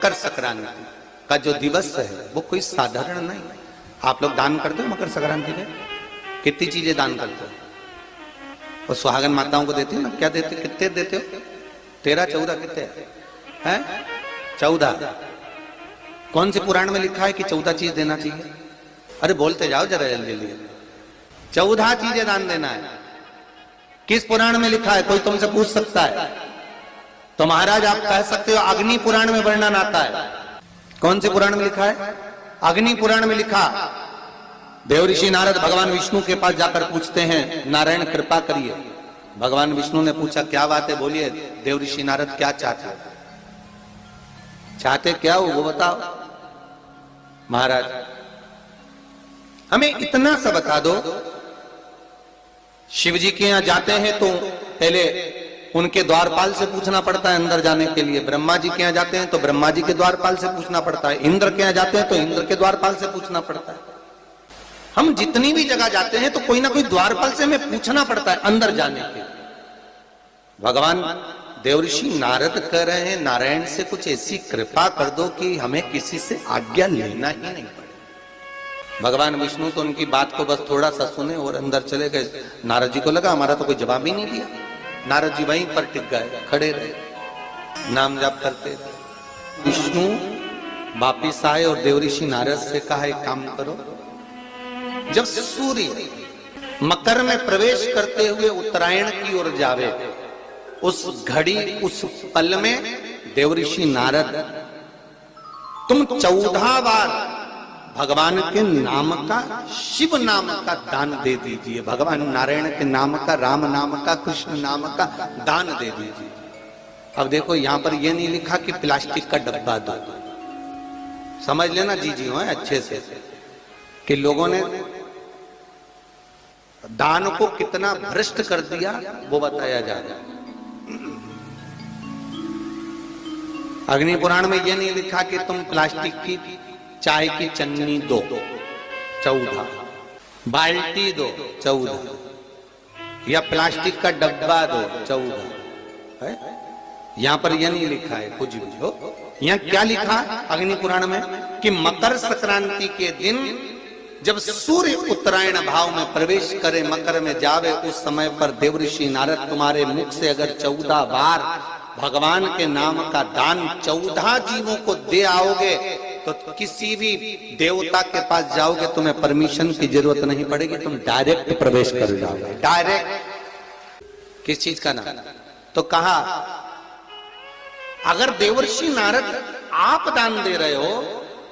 मकर संक्रांति का जो दिवस है वो कोई साधारण नहीं। आप लोग दान करते हो मकर संक्रांति पे? कितनी चीजें दान करते हो? और सुहागन माताओं को देते हो ना? क्या देते हो? कितने देते हो? 13, 14 कितने हैं? 14। कौन से पुराण में लिखा है कि 14 चीज देना चाहिए? अरे बोलते जाओ जरा जल्दी जल्दी। 14 चीजें दान देना है। किस पुराण में लिखा है? कोई तुमसे पूछ सकता है तो महाराज आप कह सकते हो अग्नि पुराण में वर्णन आता है। कौन से पुराण में लिखा है? अग्नि पुराण में लिखा। देवऋषि नारद भगवान विष्णु के पास जाकर पूछते हैं, नारायण कृपा करिए। भगवान विष्णु ने पूछा क्या बात है, बोलिए देवऋषि नारद क्या चाहते? चाहते क्या हो वो बताओ। महाराज हमें इतना सा बता दो, शिव जी के यहां जाते हैं तो पहले उनके द्वारपाल से पूछना पड़ता है अंदर जाने के लिए। ब्रह्मा जी के यहाँ जाते हैं तो ब्रह्मा जी के द्वारपाल से पूछना पड़ता है। इंद्र के यहाँ जाते हैं तो इंद्र के द्वारपाल से पूछना पड़ता है। हम जितनी भी जगह जाते हैं तो कोई ना कोई द्वारपाल से हमें पूछना पड़ता है अंदर जाने के। भगवान देवऋषि नारद कह रहे हैं नारायण से कुछ ऐसी कृपा कर दो कि हमें किसी से आज्ञा लेना ही नहीं पड़े। भगवान विष्णु तो उनकी बात को बस थोड़ा सा सुने और अंदर चले गए। नारद जी को लगा हमारा तो कोई जवाब ही नहीं दिया। नारद जी वहीं पर टिक गए, खड़े रहे, नाम जाप करते थे। विष्णु वापिस आए और देवऋषि नारद से कहा एक काम करो, जब सूर्य मकर में प्रवेश करते हुए उत्तरायण की ओर जावे, उस घड़ी उस पल में देवऋषि नारद तुम 14 बार भगवान के नाम का, शिव नाम का दान दे दीजिए। भगवान नारायण के नाम का, राम नाम का, कृष्ण नाम का दान दे दीजिए। अब देखो यहां पर यह नहीं लिखा कि प्लास्टिक का डब्बा दो। समझ लेना जी हो अच्छे से कि लोगों ने दान को कितना भ्रष्ट कर दिया वो बताया जा रहा है। अग्नि पुराण में यह नहीं लिखा कि तुम प्लास्टिक की चाय की चन्नी दो 14, बाल्टी दो 14, या प्लास्टिक का डब्बा दो 14 है। यहां पर यह नहीं लिखा है कुछ भी हो। यहां क्या लिखा अग्नि पुराण में कि मकर संक्रांति के दिन जब सूर्य उत्तरायण भाव में प्रवेश करे, मकर में जावे, उस समय पर देवऋषि नारद तुम्हारे मुख से अगर 14 बार भगवान के नाम का दान 14 जीवों को दे आओगे तो किसी भी देवता के पास जाओगे तुम्हें परमिशन की जरूरत नहीं पड़ेगी, तुम डायरेक्ट प्रवेश कर जाओगे। डायरेक्ट। किस चीज का नाम? तो कहा अगर देवर्षि नारद आप दान दे रहे हो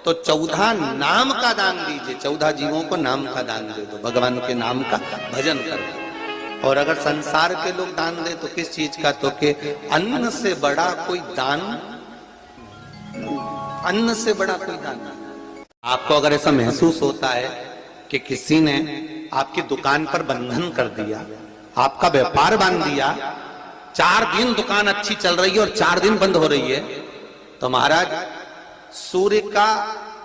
तो 14 नाम का दान दीजिए। 14 जीवों को नाम का दान दे दो, भगवान के नाम का भजन करो। और अगर संसार के लोग दान दे तो किस चीज का? तो के अन्न से बड़ा कोई दान, अन्न से बड़ा कोई दान नहीं। आपको अगर ऐसा महसूस होता है कि किसी ने आपकी दुकान पर बंधन कर दिया, आपका व्यापार बांध दिया, 4 दिन दुकान अच्छी चल रही है और 4 दिन बंद हो रही है, तो महाराज सूर्य का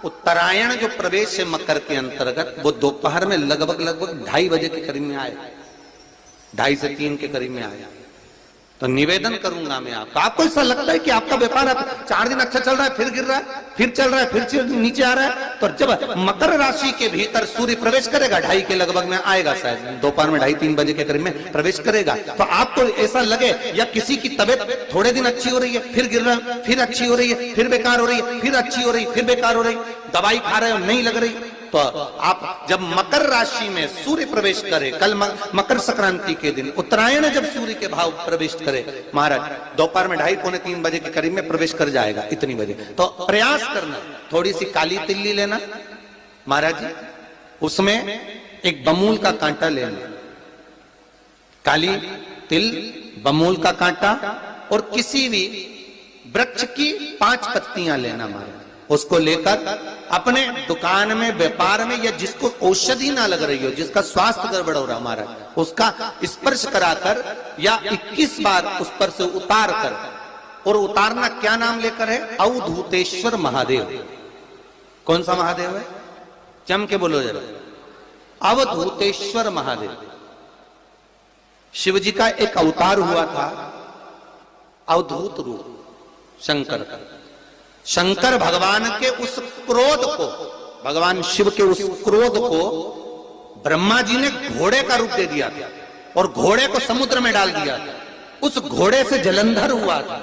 उत्तरायण जो प्रवेश है मकर के अंतर्गत, वो दोपहर में लगभग 2:30 बजे के करीब में आए, 2:30 से 3 के करीब में आया। तो निवेदन करूंगा मैं आपको ऐसा लगता है कि आपका व्यापार 4 दिन अच्छा चल रहा है, फिर गिर रहा है, फिर चल रहा है, फिर नीचे आ रहा है, तो जब मकर राशि के भीतर सूर्य प्रवेश करेगा 2:30 के लगभग में आएगा, शायद दोपहर में 2:30-3 बजे के करीब में प्रवेश करेगा, तो आपको ऐसा लगे या किसी की तबियत थोड़े दिन अच्छी हो रही है, फिर गिर रहा है, फिर अच्छी हो रही है, फिर बेकार हो रही है, फिर अच्छी हो रही है, फिर बेकार हो रही, दवाई खा रहे हो नहीं लग रही, तो आप जब मकर राशि में सूर्य प्रवेश करे, कल मकर संक्रांति के दिन उत्तरायण जब सूर्य के भाव प्रवेश करे, महाराज दोपहर में 2:30-3 बजे के करीब में प्रवेश कर जाएगा, इतनी बजे, तो प्रयास करना थोड़ी सी काली तिल्ली लेना महाराज जी, उसमें एक बमूल का कांटा लेना, काली तिल, बमूल का कांटा और किसी भी वृक्ष की 5 पत्तियां लेना महाराज। उसको लेकर अपने दुकान में, व्यापार में, या जिसको औषधि ना लग रही हो, जिसका स्वास्थ्य गड़बड़ हो रहा हमारा, उसका स्पर्श कराकर या 21 बार उस पर से उतार कर, और उतारना क्या नाम लेकर है? अवधूतेश्वर महादेव। कौन सा महादेव है? जम के बोलो जरा। अवधूतेश्वर महादेव शिव जी का एक अवतार हुआ था, अवधूत रूप शंकर का। शंकर भगवान के उस क्रोध को, भगवान शिव के उस क्रोध को ब्रह्मा जी ने घोड़े का रूप दे दिया था और घोड़े को समुद्र में डाल दिया था। उस घोड़े से जलंधर हुआ था,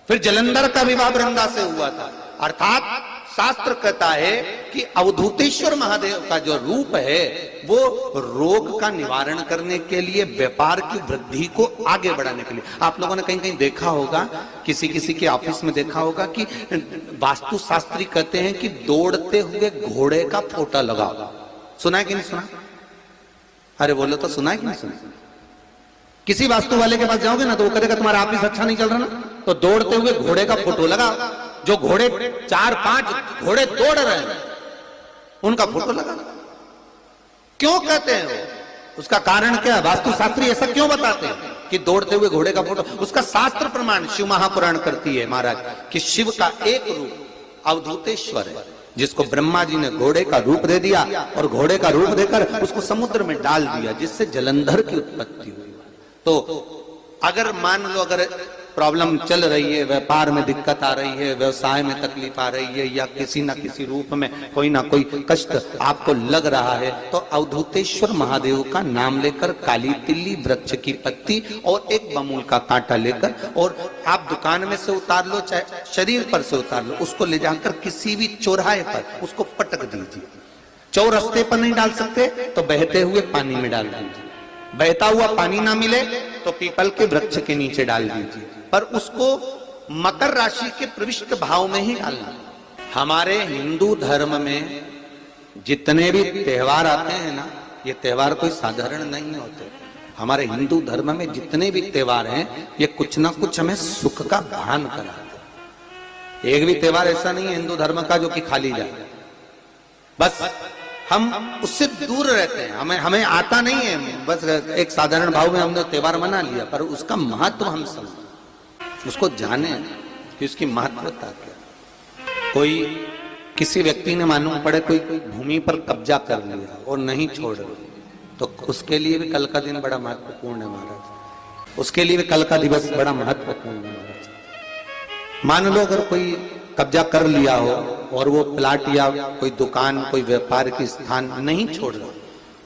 फिर जलंधर का विवाह वृंदा से हुआ था। अर्थात शास्त्र कहता है कि अवधूतेश्वर महादेव का जो रूप है वो रोग का निवारण करने के लिए, व्यापार की वृद्धि को आगे बढ़ाने के लिए। आप लोगों ने कहीं कहीं देखा होगा, किसी किसी के ऑफिस में देखा होगा कि वास्तु शास्त्री कहते हैं कि दौड़ते हुए घोड़े का फोटो लगाओ। सुना है कि नहीं सुना? अरे बोलो तो, सुना है कि नहीं सुना? किसी वास्तु वाले के पास जाओगे ना तो वो कहेगा तुम्हारा ऑफिस अच्छा नहीं चल रहा ना, तो दौड़ते हुए घोड़े का फोटो लगाओ। जो घोड़े 4-5 घोड़े दौड़ रहे हैं उनका फोटो लगा। क्यों कहते हैं वो? उसका कारण क्या है? वास्तुशास्त्री ऐसा क्यों बताते हैं कि दौड़ते हुए घोड़े का फोटो? उसका शास्त्र प्रमाण शिव महापुराण करती है महाराज कि शिव का एक रूप अवधूतेश्वर है, जिसको ब्रह्मा जी ने घोड़े का रूप दे दिया और घोड़े का रूप देकर उसको समुद्र में डाल दिया, जिससे जलंधर की उत्पत्ति हुई। तो अगर मान लो, अगर प्रॉब्लम चल रही है, व्यापार में दिक्कत आ रही है, व्यवसाय में तकलीफ आ रही है, या किसी ना किसी रूप में कोई ना कोई कष्ट आपको लग रहा है, तो अवधूतेश्वर महादेव का नाम लेकर काली तिल्ली वृक्ष की पत्ती और एक बमूल का कांटा लेकर, और आप दुकान में से उतार लो, चाहे शरीर पर से उतार लो, उसको ले जाकर किसी भी चौराहे पर उसको पटक दीजिए। चौरस्ते पर नहीं डाल सकते तो बहते हुए पानी में डाल दीजिए। बहता हुआ पानी ना मिले तो पीपल के वृक्ष के नीचे डाल दीजिए, पर उसको मकर राशि के प्रविष्ट भाव में ही डालना। हमारे हिंदू धर्म में जितने भी त्योहार आते हैं ना, ये त्योहार कोई साधारण नहीं होते। हमारे हिंदू धर्म में जितने भी त्योहार हैं, ये कुछ ना कुछ हमें सुख का भान कराते। एक भी त्योहार ऐसा नहीं है हिंदू धर्म का जो कि खाली जाए। बस हम उससे दूर रहते हैं, हमें आता नहीं है। बस एक साधारण भाव में हमने त्योहार मना लिया, पर उसका महत्व हम समझें, उसको जाने कि उसकी महत्वता क्या। कोई किसी व्यक्ति ने मालूम पड़े कोई भूमि पर कब्जा कर लिया और नहीं छोड़ रहे, तो उसके लिए भी कल का दिन बड़ा महत्वपूर्ण है महाराज। उसके लिए भी कल का दिवस बड़ा महत्वपूर्ण है महाराज। मान लो अगर कोई कब्जा कर लिया हो और वो प्लाट या कोई दुकान, कोई व्यापार की स्थान नहीं छोड़ रहा,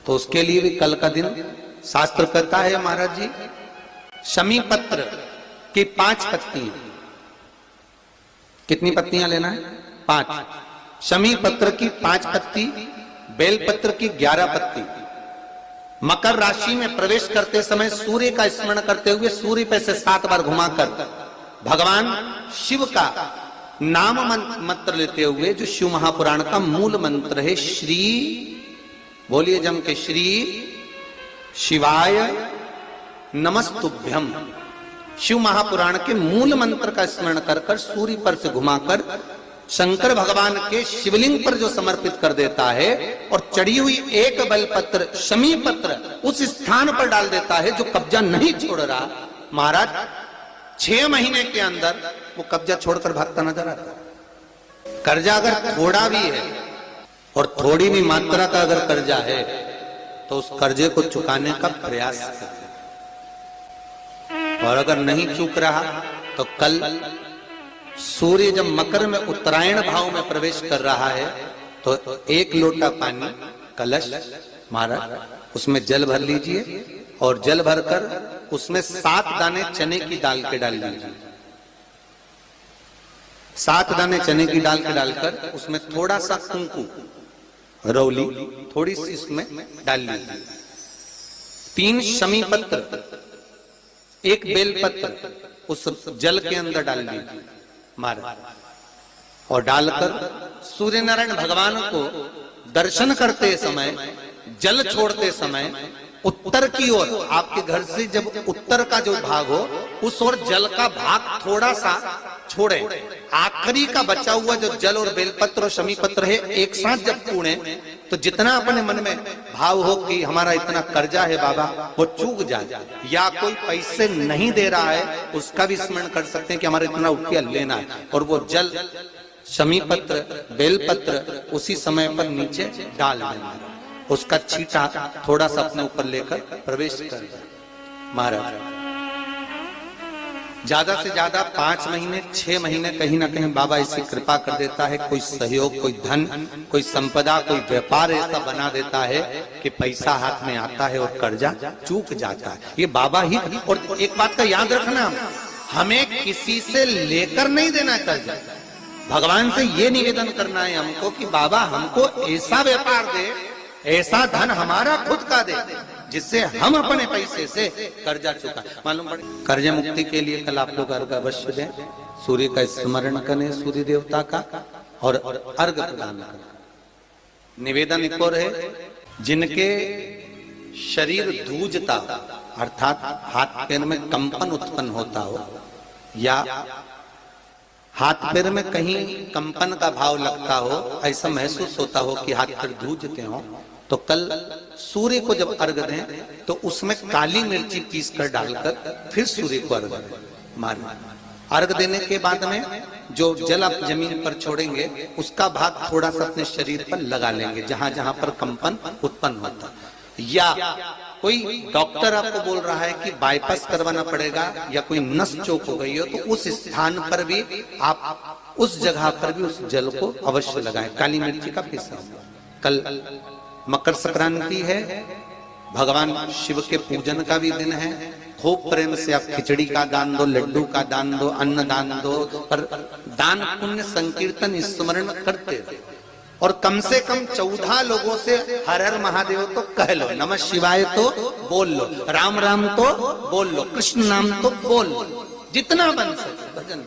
तो उसके लिए भी कल का दिन शास्त्र कहता है महाराज जी, शमी पत्र की 5 पत्तियां। कितनी पत्तियां लेना है? 5। शमी पत्र की 5 पत्ती, बेल पत्र की 11 पत्ती। मकर राशि में प्रवेश करते समय सूर्य का स्मरण करते हुए सूर्य पे से 7 बार घुमाकर भगवान शिव का नाम मंत्र लेते हुए, जो शिव महापुराण का मूल मंत्र है, श्री, बोलिए जम के, श्री शिवाय नमस्तुभ्यम। शिव महापुराण के मूल मंत्र का स्मरण कर कर सूर्य पर से घुमाकर शंकर भगवान के शिवलिंग पर जो समर्पित कर देता है, और चढ़ी हुई एक बेलपत्र शमी पत्र उस स्थान पर डाल देता है जो कब्जा नहीं छोड़ रहा, महाराज 6 महीने के अंदर वो कब्जा छोड़कर भागता नजर आता है। कर्जा अगर थोड़ा भी है और थोड़ी भी मात्रा का अगर कर्जा है, तो उस कर्जे को चुकाने का प्रयास करें, और अगर नहीं चूक रहा तो कल सूर्य जब मकर में उत्तरायण भाव में प्रवेश कर रहा है, तो 1 लोटा पानी कलश महाराज उसमें जल भर लीजिए, और जल भरकर उसमें 7 दाने चने की दाल के डाल दीजिए। 7 दाने चने की दाल के डालकर उसमें थोड़ा सा कुंकू, रौली थोड़ी सी इसमें डाल लीजिए। 3 शमी पत्र, 1 बेल पत्र उस जल के अंदर डाल लीजिए महाराज, और डालकर सूर्य नारायण भगवान को दर्शन करते समय, जल छोड़ते समय उत्तर की ओर, आपके घर से जब उत्तर का जो भाग हो उस ओर जल का भाग थोड़ा सा छोड़े। आखिरी का बचा हुआ जो जल और बेलपत्र और शमी पत्र है एक साथ जब पूणे, तो जितना अपने मन में भाव हो कि हमारा इतना कर्जा है बाबा, वो चूक जाए, या कोई पैसे नहीं दे रहा है उसका भी स्मरण कर सकते हैं कि हमारा इतना रुपया लेना है, और वो जल शमी पत्र बेलपत्र उसी समय पर नीचे डाल देना, उसका छींटा थोड़ा सा अपने ऊपर लेकर प्रवेश कर महाराज। ज्यादा से ज्यादा 5 महीने 6 महीने कहीं ना कहीं बाबा ऐसी कृपा कर देता है, कोई सहयोग, कोई धन, कोई संपदा, कोई व्यापार ऐसा बना देता है कि पैसा हाथ में आता है और कर्जा चूक जाता है। ये बाबा ही। और एक बात का याद रखना, हमें किसी से लेकर नहीं देना कर्जा, भगवान से ये निवेदन करना है हमको कि बाबा हमको ऐसा व्यापार दे, ऐसा धन हमारा खुद का दे जिससे हम अपने पैसे से कर्जा चुका। मालूम पड़े कर्ज मुक्ति के लिए कल आप लोग अर्घ अवश्य दें, सूर्य का स्मरण करें, सूर्य देवता का, और अर्घ प्रदान करें। निवेदन एक और है, जिनके शरीर धूजता अर्थात हाथ पैर में कंपन उत्पन्न होता हो या हाथ पैर में कहीं कंपन का भाव लगता हो, ऐसा महसूस होता हो कि हाथ पैर धूजते हो, तो कल सूर्य को जब अर्घ दें तो उसमें काली मिर्ची पीस कर डालकर फिर सूर्य को अर्घ मारें। अर्घ देने के बाद में जो जल आप जमीन पर छोड़ेंगे उसका भाग थोड़ा सा अपने शरीर पर लगा लेंगे जहां जहां पर कंपन उत्पन्न होता। या कोई डॉक्टर आपको बोल रहा है कि बाईपास करवाना पड़ेगा या कोई नस चौक हो गई हो, तो उस स्थान पर भी आप उस जगह पर भी उस जल को अवश्य लगाएं, काली मिर्ची का पीसा। कल मकर संक्रांति है, भगवान शिव के पूजन का भी दिन है। खूब प्रेम से आप खिचड़ी का दान दो, लड्डू का दान दो, अन्न दान दो, पर दान पुण्य संकीर्तन स्मरण करते रहो। और कम से कम 14 लोगों से हर हर महादेव तो कह लो, नमः शिवाय तो बोल लो, राम राम तो बोल लो, कृष्ण नाम तो बोल लो, जितना बन सके भजन।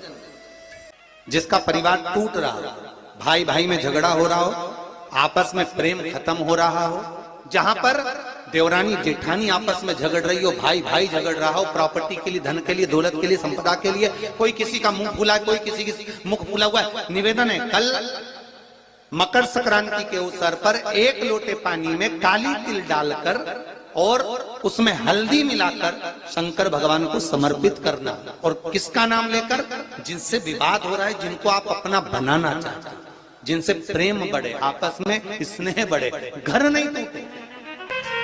जिसका परिवार टूट रहा हो, भाई भाई में झगड़ा हो रहा हो, आपस में प्रेम खत्म हो रहा हो, जहां पर देवरानी जेठानी आपस में झगड़ रही हो, भाई भाई झगड़ रहा हो, प्रॉपर्टी के लिए, धन के लिए, दौलत के लिए, संपदा के लिए, कोई किसी का मुंह फूला है, कोई किसी की मुख फूला हुआ है। निवेदन है, कल मकर संक्रांति के अवसर पर 1 लोटे पानी में काली तिल डालकर और उसमें हल्दी मिलाकर शंकर भगवान को समर्पित करना। और किसका नाम लेकर? जिनसे विवाद हो रहा है, जिनको आप अपना बनाना चाहते हैं, जिनसे प्रेम बढ़े, आपस में स्नेह बढ़े, घर नहीं टूटे,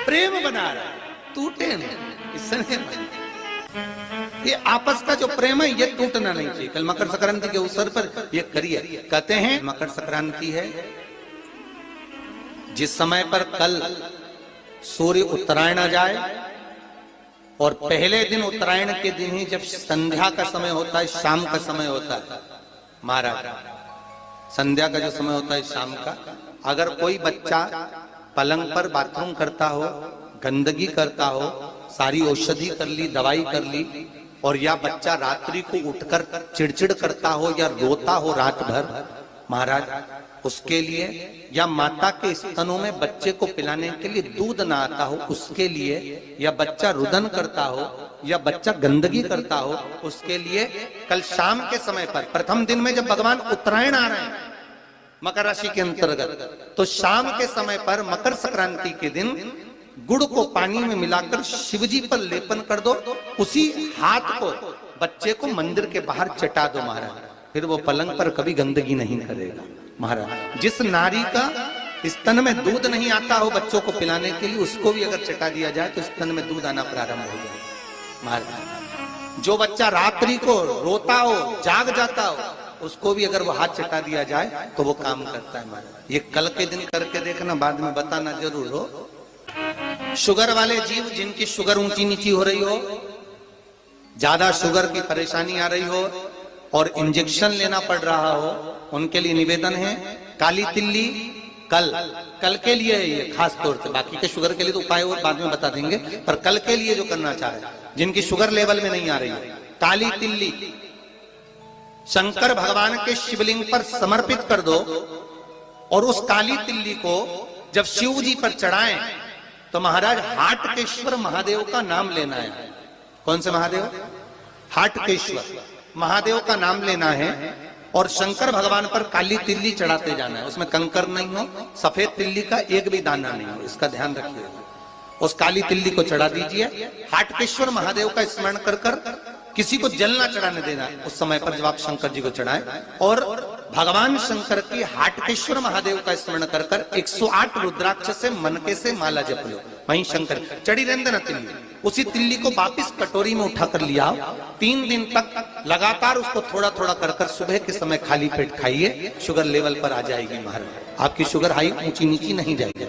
प्रेम बना रहा है, टूटे नहीं, स्नेह बढ़े। ये आपस का जो प्रेम है ये टूटना नहीं चाहिए। कल मकर संक्रांति के अवसर पर ये करिए। कहते हैं मकर संक्रांति है जिस समय पर कल सूर्य उत्तरायण आ जाए, और पहले दिन उत्तरायण के दिन ही जब संध्या का समय होता है, शाम का समय होता है, महाराज संध्या का जो समय होता है शाम का, अगर कोई बच्चा पलंग पर बाथरूम करता हो, गंदगी करता हो, सारी औषधि कर ली, दवाई कर ली, और या बच्चा रात्रि को उठकर चिड़चिड़ करता हो या रोता हो रात भर, महाराज उसके लिए, या माता के स्तनों में बच्चे को पिलाने के लिए दूध ना आता हो उसके लिए, या बच्चा रुदन करता हो या बच्चा गंदगी करता हो उसके लिए, कल शाम के समय पर प्रथम दिन में जब भगवान उत्तरायण आ रहे हैं मकर राशि के अंतर्गत, तो शाम के समय पर मकर संक्रांति के दिन गुड़ को पानी में मिलाकर शिवजी पर लेपन कर दो, उसी हाथ को बच्चे को मंदिर के बाहर चटा दो महाराज, फिर वो पलंग पर कभी गंदगी नहीं करेगा महाराज। जिस नारी का स्तन में दूध नहीं आता हो बच्चों को पिलाने के लिए, उसको भी अगर चटा दिया जाए तो स्तन में दूध आना प्रारंभ हो जाए महाराज। जो बच्चा रात्रि को रोता हो, जाग जाता हो, उसको भी अगर वो हाथ चटा दिया जाए तो वो काम करता है महाराज। ये कल के दिन करके देखना, बाद में बताना जरूर हो। शुगर वाले जीव जिनकी शुगर ऊंची नीची हो रही हो, ज्यादा शुगर की परेशानी आ रही हो और इंजेक्शन लेना पड़ रहा हो, उनके लिए निवेदन है काली तिल्ली कल के लिए है ये खास तौर से, बाकी के शुगर के लिए तो उपाय और बाद में बता देंगे, पर कल के लिए जो करना चाह रहे हैं, जिनकी शुगर लेवल में नहीं आ रही है, काली तिल्ली शंकर भगवान के शिवलिंग पर समर्पित कर दो, और उस काली तिल्ली को जब शिव जी पर चढ़ाएं तो महाराज हाटकेश्वर महादेव का नाम लेना है। कौन से महादेव? हाटकेश्वर महादेव का नाम लेना है, और शंकर भगवान पर काली तिल्ली चढ़ाते जाना है। उसमें कंकर नहीं हो, सफेद तिल्ली का एक भी दाना नहीं हो, इसका ध्यान रखिएगा। उस काली तिल्ली को चढ़ा दीजिए, हाटकेश्वर महादेव का स्मरण कर कर, किसी को जल ना चढ़ाने देना उस समय पर जब आप शंकर जी को चढ़ाएं, और भगवान शंकर की हाटकेश्वर महादेव का स्मरण कर कर 108 रुद्राक्ष से मनके से माला जप लो, वहीं शंकर चढ़ी रहने देना तिल्ली। उसी तिल्ली को वापस कटोरी में उठा कर लिया, 3 दिन तक लगातार उसको थोड़ा थोड़ा कर कर सुबह के समय खाली पेट खाइए, शुगर लेवल पर आ जाएगी महाराज, आपकी शुगर हाई ऊंची नीची नहीं जाएगी।